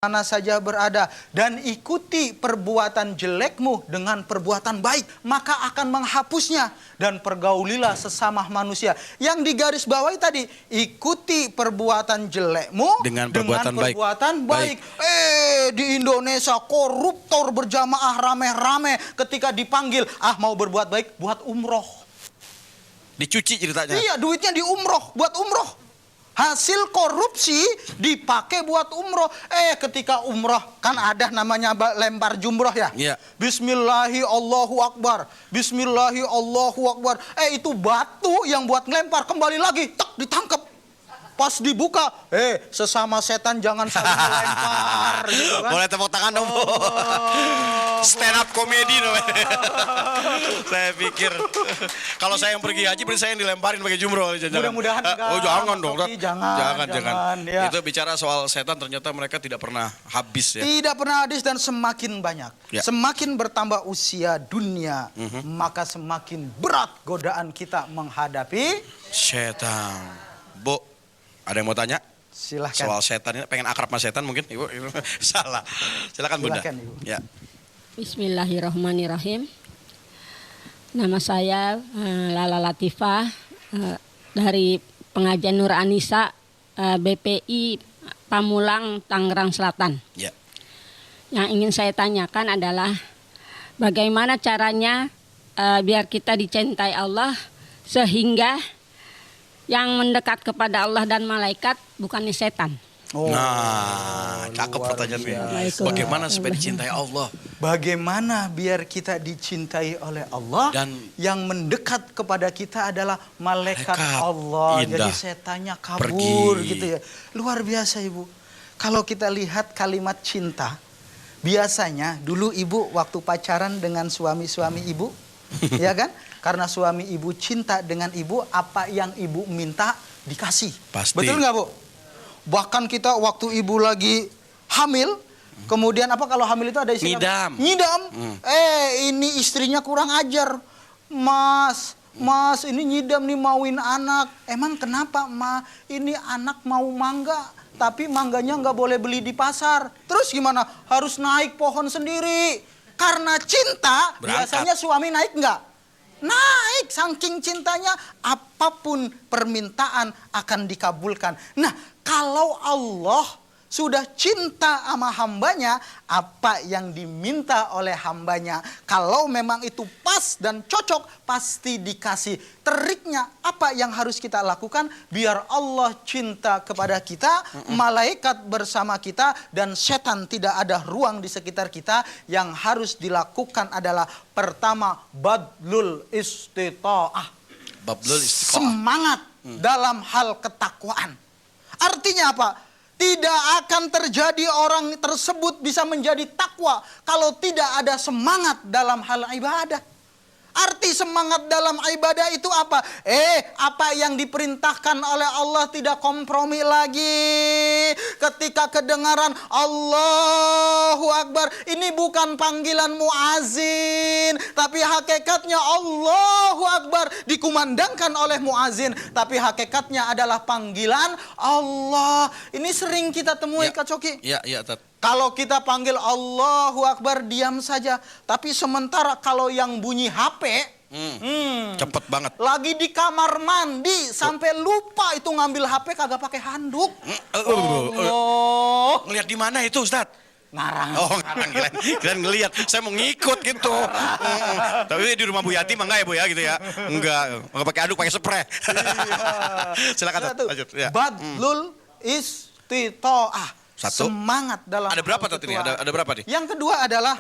mana saja berada, dan ikuti perbuatan jelekmu dengan perbuatan baik, maka akan menghapusnya, dan pergaulilah sesama manusia. Yang digarisbawahi tadi, ikuti perbuatan jelekmu dengan perbuatan baik. Di Indonesia koruptor berjamaah rame-rame, ketika dipanggil, mau berbuat baik, buat umroh. Dicuci ceritanya. Iya, duitnya di umroh, buat umroh. Hasil korupsi dipakai buat umroh. Ketika umroh kan ada namanya lempar jumroh ya. Iya. Bismillahi Allahu Akbar. Bismillahi Allahu Akbar. Itu batu yang buat ngelempar kembali lagi, tak ditangkap. Pas dibuka, sesama setan jangan saling melempar. Gitu kan? Boleh tepuk tangan dong. Stand up comedy dong. Saya pikir kalau saya yang pergi haji berarti saya yang dilemparin pakai jumroh. Mudah-mudahan enggak. Oh jangan dong. Jangan. Ya. Itu bicara soal setan, ternyata mereka tidak pernah habis ya. Tidak pernah habis, dan semakin banyak. Ya. Semakin bertambah usia dunia, maka semakin berat godaan kita menghadapi setan. Bu, ada yang mau tanya? Silahkan. Soal setan ini, pengen akrab sama setan mungkin? Ibu. Salah. Silakan Bunda. Silakan, Ibu. Ya. Bismillahirrahmanirrahim. Nama saya Lala Latifah dari Pengajian Nur Anisa BPI Pamulang, Tangerang Selatan. Ya. Yang ingin saya tanyakan adalah bagaimana caranya biar kita dicintai Allah sehingga yang mendekat kepada Allah dan malaikat bukannya setan. Nah, cakep pertanyaannya. Bagaimana supaya dicintai Allah? Bagaimana biar kita dicintai oleh Allah, dan yang mendekat kepada kita adalah malaikat Allah. Indah. Jadi setannya kabur. Pergi. Gitu ya. Luar biasa Ibu. Kalau kita lihat kalimat cinta, biasanya dulu Ibu waktu pacaran dengan suami-suami Ibu, ya kan? Karena suami Ibu cinta dengan Ibu, apa yang Ibu minta dikasih. Pasti. Betul nggak Bu? Bahkan kita waktu Ibu lagi hamil, kemudian apa kalau hamil itu ada istilah? Ngidam. Ini istrinya kurang ajar. Mas, ini ngidam nih mauin anak. Emang kenapa Ma? Ini anak mau mangga, tapi mangganya nggak boleh beli di pasar. Terus gimana? Harus naik pohon sendiri. Karena cinta, biasanya suami naik nggak? Naik, saking cintanya apapun permintaan akan dikabulkan. Nah, kalau Allah sudah cinta sama hambanya, apa yang diminta oleh hambanya, kalau memang itu pas dan cocok, pasti dikasih. Triknya apa yang harus kita lakukan biar Allah cinta kepada kita, malaikat bersama kita, dan setan tidak ada ruang di sekitar kita. Yang harus dilakukan adalah pertama, badlul istita'ah. Semangat dalam hal ketakwaan. Artinya apa? Tidak akan terjadi orang tersebut bisa menjadi takwa kalau tidak ada semangat dalam hal ibadah. Arti semangat dalam ibadah itu apa? Apa yang diperintahkan oleh Allah tidak kompromi lagi. Ketika kedengaran Allahu Akbar, ini bukan panggilan muazin, tapi hakikatnya Allahu Akbar dikumandangkan oleh muazin, tapi hakikatnya adalah panggilan Allah. Ini sering kita temui, Kak Coki. Iya, Kalau kita panggil Allahu Akbar, diam saja. Tapi sementara kalau yang bunyi HP, cepet banget. Lagi di kamar mandi, sampai lupa itu ngambil HP kagak pakai handuk. Ngeliat di mana itu, Ustaz? Ngarang. Ngarang, kirain ngeliat. Saya mau ngikut gitu. Tapi di rumah Bu Yati mah enggak ya Bu ya gitu ya? Enggak pakai handuk, pakai spray. Silakan lanjut. Ya. Badlul istita'ah. Semangat dalam. Ada berapa tadi nih? Ada berapa nih? Yang kedua adalah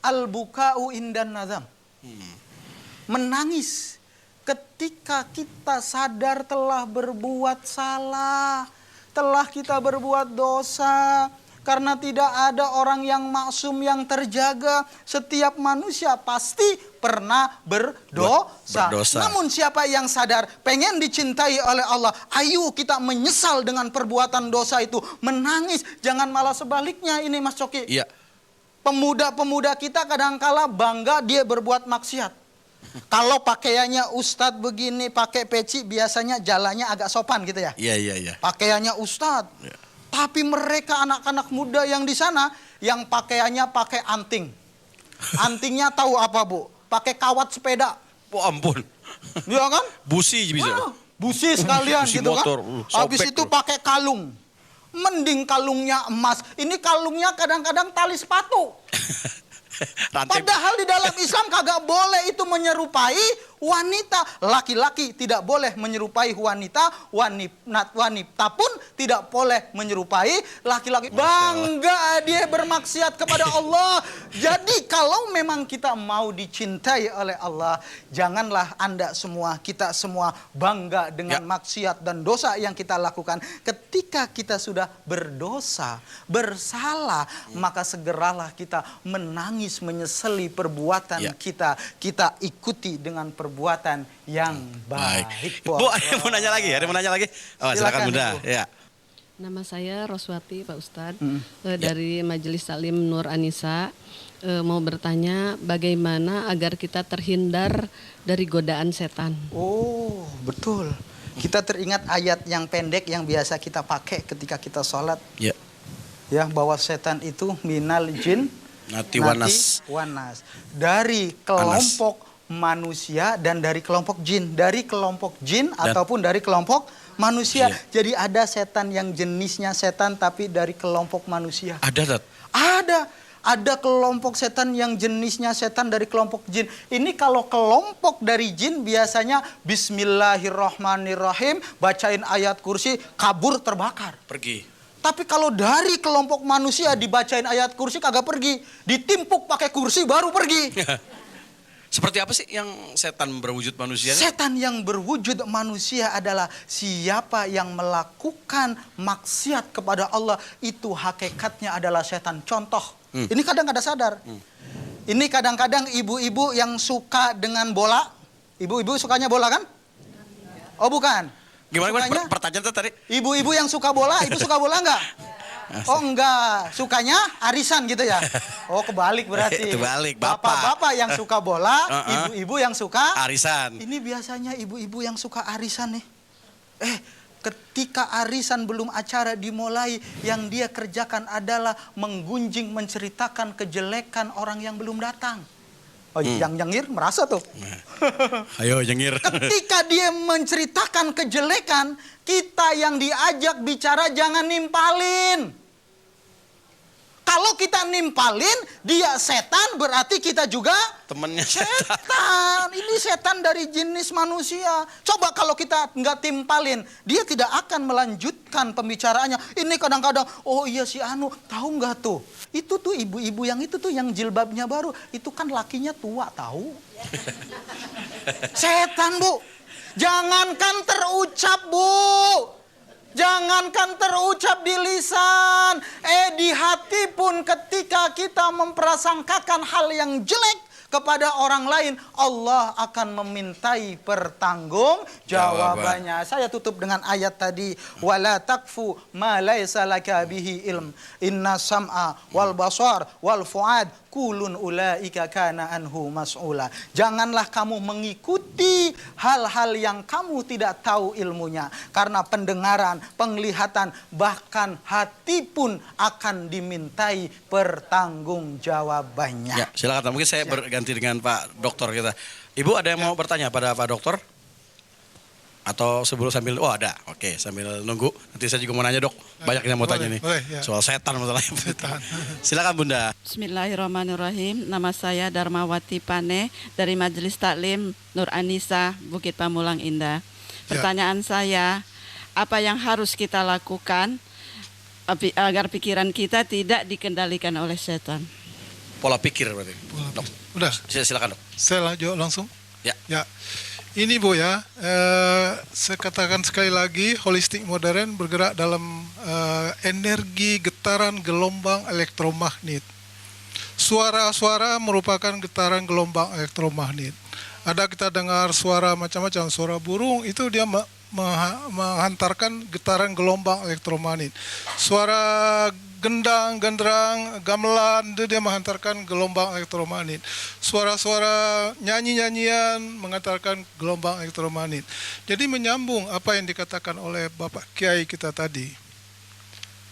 al-buka'u indan nazam. Menangis ketika kita sadar telah berbuat salah, telah kita berbuat dosa. Karena tidak ada orang yang maksum yang terjaga. Setiap manusia pasti pernah berdosa. Namun siapa yang sadar pengen dicintai oleh Allah, ayo kita menyesal dengan perbuatan dosa itu, menangis. Jangan malah sebaliknya ini Mas Coki. Iya. Pemuda-pemuda kita kadangkala bangga dia berbuat maksiat. Kalau pakaiannya ustadz begini, pakai peci, biasanya jalannya agak sopan gitu ya. Iya. Pakaiannya ustadz. Iya. Tapi mereka anak-anak muda yang di sana yang pakaiannya pakai anting. Antingnya tahu apa, Bu? Pakai kawat sepeda. Oh ampun. Iya kan? Busi bisa. Busi sekalian Busi gitu motor, kan. Habis sobek itu tuh. pakai kalung. Mending kalungnya emas. Ini kalungnya kadang-kadang tali sepatu. Rantai. Padahal di dalam Islam kagak boleh itu menyerupai wanita. Laki-laki tidak boleh menyerupai wanita. Wanita pun tidak boleh menyerupai laki-laki. Bangga dia bermaksiat kepada Allah. Jadi kalau memang kita mau dicintai oleh Allah, janganlah Anda semua, kita semua bangga dengan maksiat dan dosa yang kita lakukan. Ketika kita sudah berdosa, bersalah, maka segeralah kita menangis, menyesali perbuatan kita. Kita ikuti dengan perbuatan yang baik. Bu, ada yang mau nanya lagi? Ada yang mau nanya lagi? Oh, silakan Bunda. Ya. Nama saya Roswati, Pak Ustadz, dari Majelis Taklim Nur Anisa. Mau bertanya bagaimana agar kita terhindar dari godaan setan. Oh, betul. Kita teringat ayat yang pendek yang biasa kita pakai ketika kita sholat. Ya. Ya, bahwa setan itu minal jin Nati wanas. Dari kelompok manusia dan dari kelompok jin. Dari kelompok jin ataupun dari kelompok manusia. Jadi ada setan yang jenisnya setan tapi dari kelompok manusia. Ada, Tat? Ada kelompok setan yang jenisnya setan dari kelompok jin. Ini kalau kelompok dari jin biasanya Bismillahirrahmanirrahim, bacain ayat kursi, kabur terbakar. Pergi. Tapi kalau dari kelompok manusia dibacain ayat kursi kagak pergi. Ditimpuk pakai kursi baru pergi. Seperti apa sih yang setan berwujud manusia? Setan yang berwujud manusia adalah siapa yang melakukan maksiat kepada Allah, itu hakikatnya adalah setan. Contoh, ini kadang ada sadar. Ini kadang-kadang ibu-ibu yang suka dengan bola. Ibu-ibu sukanya bola kan? Oh bukan. Gimana pertanyaan tadi? Ibu-ibu yang suka bola, ibu suka bola enggak? Oh enggak, sukanya arisan gitu ya? Oh kebalik berarti. Kebalik, bapak. Bapak yang suka bola, ibu-ibu yang suka arisan. Ini biasanya ibu-ibu yang suka arisan nih. Ketika arisan belum acara dimulai, yang dia kerjakan adalah menggunjing, menceritakan kejelekan orang yang belum datang. Oh, yang nyengir merasa tuh. Ayo nyengir. Ketika dia menceritakan kejelekan, kita yang diajak bicara jangan nimpalin. Kalau kita nimpalin, dia setan, berarti kita juga temennya setan. Ini setan dari jenis manusia. Coba kalau kita nggak timpalin, dia tidak akan melanjutkan pembicaraannya. Ini kadang-kadang, oh iya si Anu, tahu nggak tuh? Itu tuh ibu-ibu yang itu tuh yang jilbabnya baru, itu kan lakinya tua tahu. Setan, Bu. Jangankan terucap, Bu. Jangankan terucap di lisan, di hati pun ketika kita memprasangkakan hal yang jelek kepada orang lain, Allah akan memintai pertanggungjawabannya. Saya tutup dengan ayat tadi, wala takfu ma laisa laka bihi ilm, inna sam'a wal basar wal fuad kulun ulaika kana anhu mas'ula. Janganlah kamu mengikuti hal-hal yang kamu tidak tahu ilmunya, karena pendengaran, penglihatan, bahkan hati pun akan dimintai pertanggungjawabannya. Ya, silakan. Mungkin saya berganti dengan Pak Dokter kita. Ibu ada yang mau bertanya pada Pak Dokter? Atau sebelum sambil, oh ada, oke, sambil nunggu. Nanti saya juga mau nanya dok, banyak yang mau tanya nih. Ya. Soal setan masalahnya. Silakan Bunda. Bismillahirrahmanirrahim. Nama saya Darmawati Pane dari Majelis Taklim Nur Anisa, Bukit Pamulang Indah. Pertanyaan saya, apa yang harus kita lakukan agar pikiran kita tidak dikendalikan oleh setan? Pola pikir berarti. Dok. Udah. Silakan dok. Saya jawab langsung. Ya. Ini Bu ya, saya katakan sekali lagi, holistik modern bergerak dalam energi getaran gelombang elektromagnet. Suara-suara merupakan getaran gelombang elektromagnet. Ada kita dengar suara macam-macam, suara burung itu dia menghantarkan getaran gelombang elektromagnet. Suara gendang, genderang, gamelan itu dia menghantarkan gelombang elektromagnet. Suara-suara nyanyi-nyanyian menghantarkan gelombang elektromagnet. Jadi menyambung apa yang dikatakan oleh Bapak Kiai kita tadi.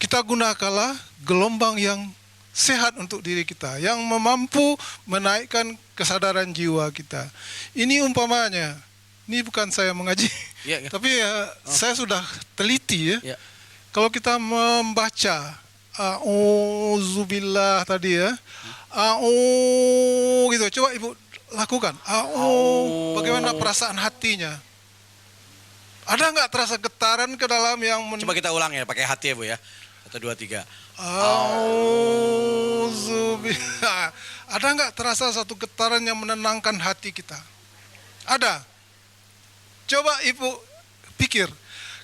kita gunakanlah gelombang yang sehat untuk diri kita, yang mampu menaikkan kesadaran jiwa kita. Ini umpamanya, ini bukan saya mengaji, tapi saya sudah teliti ya. Kalau kita membaca A'udzubillah tadi ya, gitu. Coba Ibu lakukan. Bagaimana perasaan hatinya? Ada nggak terasa getaran ke dalam yang Coba kita ulang ya, pakai hati ya Bu ya. 1, 2, 3. Auzubillah. Ada nggak terasa satu getaran yang menenangkan hati kita? Ada. Coba Ibu pikir,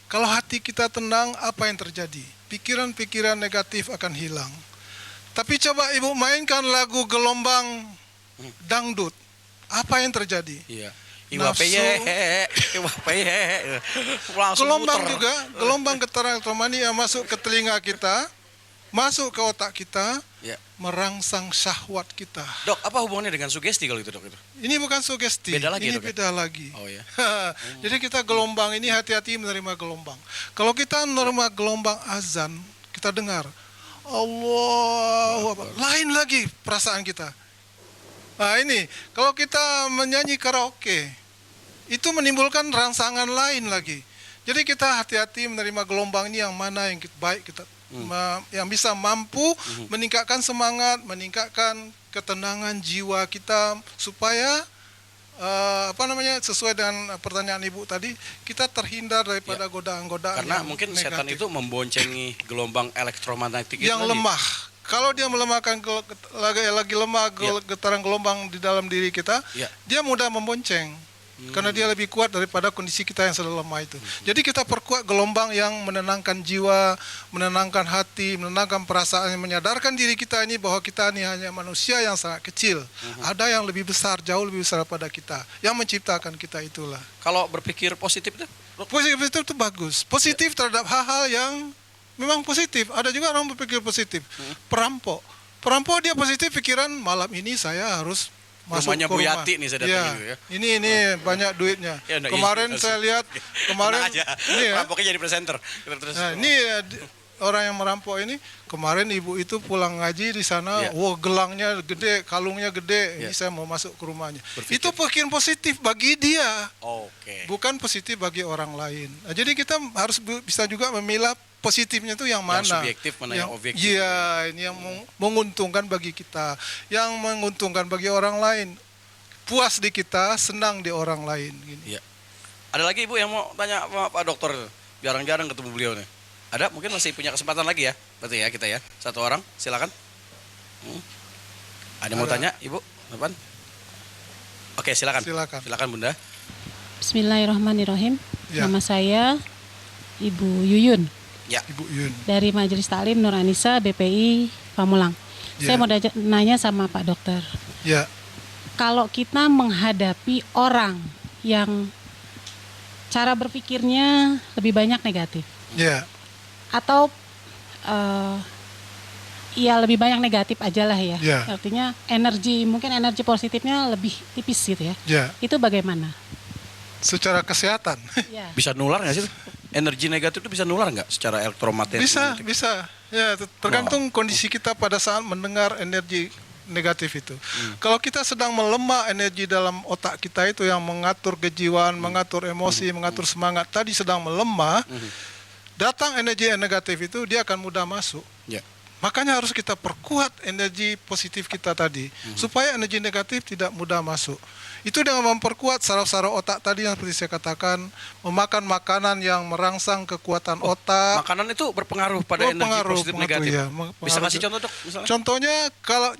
kalau hati kita tenang, apa yang terjadi? Pikiran-pikiran negatif akan hilang. Tapi coba Ibu mainkan lagu gelombang dangdut, apa yang terjadi? Iya. Gelombang juga, gelombang getaran elektromagnetik yang masuk ke telinga kita, masuk ke otak kita, merangsang syahwat kita. Dok, apa hubungannya dengan sugesti kalau itu, Dok? Ini bukan sugesti, beda lagi, ini Dok, beda lagi. Oh ya. Jadi kita gelombang ini hati-hati menerima gelombang. Kalau kita menerima gelombang azan, kita dengar Allahu Akbar, lain lagi perasaan kita. Nah ini, kalau kita menyanyi karaoke, itu menimbulkan rangsangan lain lagi. Jadi kita hati-hati menerima gelombang ini yang mana yang baik kita, yang bisa mampu meningkatkan semangat, meningkatkan ketenangan jiwa kita supaya sesuai dengan pertanyaan Ibu tadi, kita terhindar daripada godaan-godaan. Karena mungkin negatif. setan itu memboncengi gelombang elektromagnetik yang lemah. Kalau dia melemahkan lagi lemah getaran gelombang di dalam diri kita, dia mudah membonceng. Karena dia lebih kuat daripada kondisi kita yang sudah lemah itu. Jadi kita perkuat gelombang yang menenangkan jiwa, menenangkan hati, menenangkan perasaan, yang menyadarkan diri kita ini bahwa kita ini hanya manusia yang sangat kecil. Ada yang lebih besar, jauh lebih besar daripada kita, yang menciptakan kita itulah. Kalau berpikir positif itu? Positif itu bagus. Positif terhadap hal-hal yang memang positif. Ada juga orang berpikir positif. Perampok dia positif pikiran, malam ini saya harus masuk rumahnya ke rumah. Bu Yati nih saya datang ya. Ini banyak duitnya. Kemarin saya lihat, ini ya. Perampoknya jadi presenter. Nah, ini orang yang merampok ini, kemarin ibu itu pulang ngaji di sana, gelangnya gede, kalungnya gede. Ini saya mau masuk ke rumahnya. Itu pikiran positif bagi dia. Bukan positif bagi orang lain. Nah, jadi kita harus bisa juga memilah positifnya itu yang mana? Yang subjektif, mana yang objektif? Iya, ini yang menguntungkan bagi kita, yang menguntungkan bagi orang lain. Puas di kita, senang di orang lain. Gini. Iya. Ada lagi Ibu yang mau tanya sama Pak Dokter? Jarang-jarang ketemu beliau nih. Ada? Mungkin masih punya kesempatan lagi ya? Berarti ya kita ya. Satu orang, silakan. Ada mau tanya Ibu? Depan? Oke, silakan. Silakan Bunda. Bismillahirrahmanirrahim. Nama saya Ibu Yuyun. Ya. Ibu Yun. Dari Majelis Taklim Nur Anisa BPI Pamulang. Saya mau nanya sama Pak Dokter. Ya. Kalau kita menghadapi orang yang cara berpikirnya lebih banyak negatif. Ya. Atau lebih banyak negatif aja lah ya. Artinya mungkin energi positifnya lebih tipis gitu ya. Itu bagaimana? Secara kesehatan. Bisa nular nggak sih? Energi negatif itu bisa nular nggak secara elektromagnetik? Bisa. Ya, tergantung kondisi kita pada saat mendengar energi negatif itu. Kalau kita sedang melemah energi dalam otak kita itu yang mengatur kejiwaan, mengatur emosi, mengatur semangat tadi sedang melemah, datang energi yang negatif itu dia akan mudah masuk. Makanya harus kita perkuat energi positif kita tadi supaya energi negatif tidak mudah masuk. Itu dengan memperkuat saraf-saraf otak tadi yang seperti saya katakan, memakan makanan yang merangsang kekuatan otak. Makanan itu berpengaruh pada energi positif negatif. Ya, bisa kasih contoh Dok? Misalnya? Contohnya kalau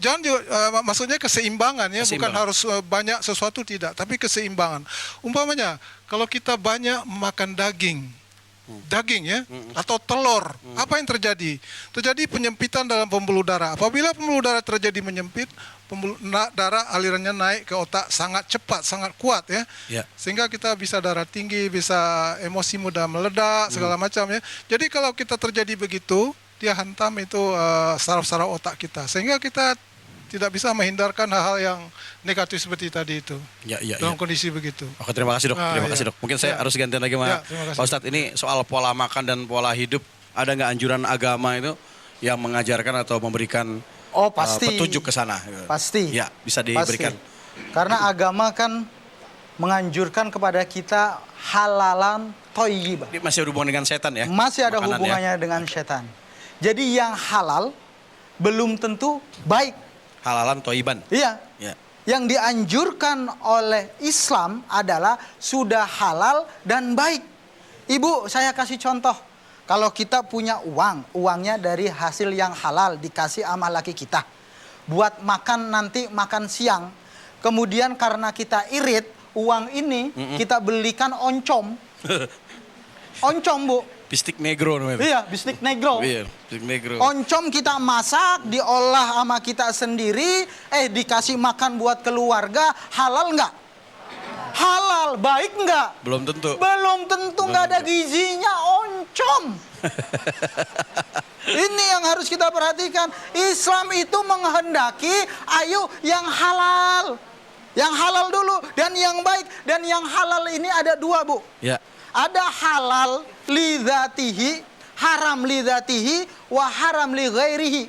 maksudnya keseimbangan ya, bukan harus banyak sesuatu tidak, tapi keseimbangan. Umpamanya kalau kita banyak makan daging ya, atau telur, apa yang terjadi? Terjadi penyempitan dalam pembuluh darah. Apabila pembuluh darah terjadi menyempit, pembuluh darah alirannya naik ke otak sangat cepat, sangat kuat ya. Sehingga kita bisa darah tinggi, bisa emosi mudah meledak, segala macam ya. Jadi kalau kita terjadi begitu, dia hantam itu saraf-saraf otak kita. Sehingga kita tidak bisa menghindarkan hal-hal yang negatif seperti tadi itu. Dalam kondisi begitu. Oke, terima kasih Dok. Terima kasih Dok. Mungkin saya harus gantian lagi sama Pak Ustadz. Ini soal pola makan dan pola hidup Ada nggak anjuran agama itu yang mengajarkan atau memberikan petunjuk ke sana? Pasti. Ya, bisa diberikan. Pasti. Karena agama kan menganjurkan kepada kita halalan thayyibah. Ini masih berhubungan dengan setan ya? Masih ada Makanan hubungannya dengan setan. Jadi yang halal belum tentu baik. Halalan thayyiban. Iya. Ya. Yang dianjurkan oleh Islam adalah sudah halal dan baik. Ibu, saya kasih contoh. Kalau kita punya uangnya dari hasil yang halal dikasih sama laki kita. Buat makan nanti makan siang. Kemudian karena kita irit, uang ini kita belikan oncom. Oncom, Bu. Bistik negro namanya. Iya, bistik negro. Iya, bistik negro. Oncom kita masak, diolah sama kita sendiri, dikasih makan buat keluarga, halal nggak? Halal, baik nggak? Belum tentu. Belum tentu, nggak ada gizinya, oncom. Ini yang harus kita perhatikan. Islam itu menghendaki, ayo yang halal. Yang halal dulu, dan yang baik. Dan yang halal ini ada dua, Bu. Ya. Ada halal li dzatihi, haram li dzatihi, wa haram li ghairihi.